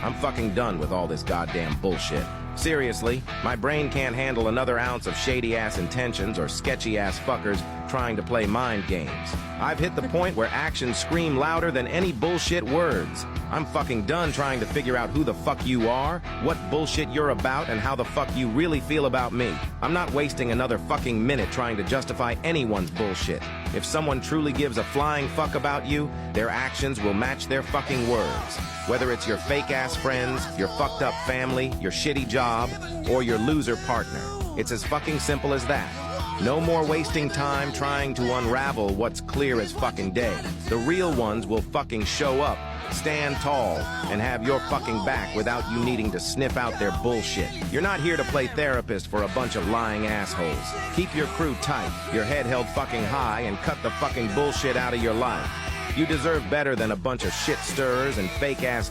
I'm fucking done with all this goddamn bullshit. Seriously, my brain can't handle another ounce of shady-ass intentions or sketchy-ass fuckers trying to play mind games. I've hit the point where actions scream louder than any bullshit words. I'm fucking done trying to figure out who the fuck you are, what bullshit you're about, and how the fuck you really feel about me. I'm not wasting another fucking minute trying to justify anyone's bullshit. If someone truly gives a flying fuck about you, their actions will match their fucking words. Whether it's your fake-ass friends, your fucked-up family, your shitty job, or your loser partner. It's as fucking simple as that. No more wasting time trying to unravel what's clear as fucking day. The real ones will fucking show up, stand tall, and have your fucking back without you needing to sniff out their bullshit. You're not here to play therapist for a bunch of lying assholes. Keep your crew tight, your head held fucking high, and cut the fucking bullshit out of your life. You deserve better than a bunch of shit stirrers and fake-ass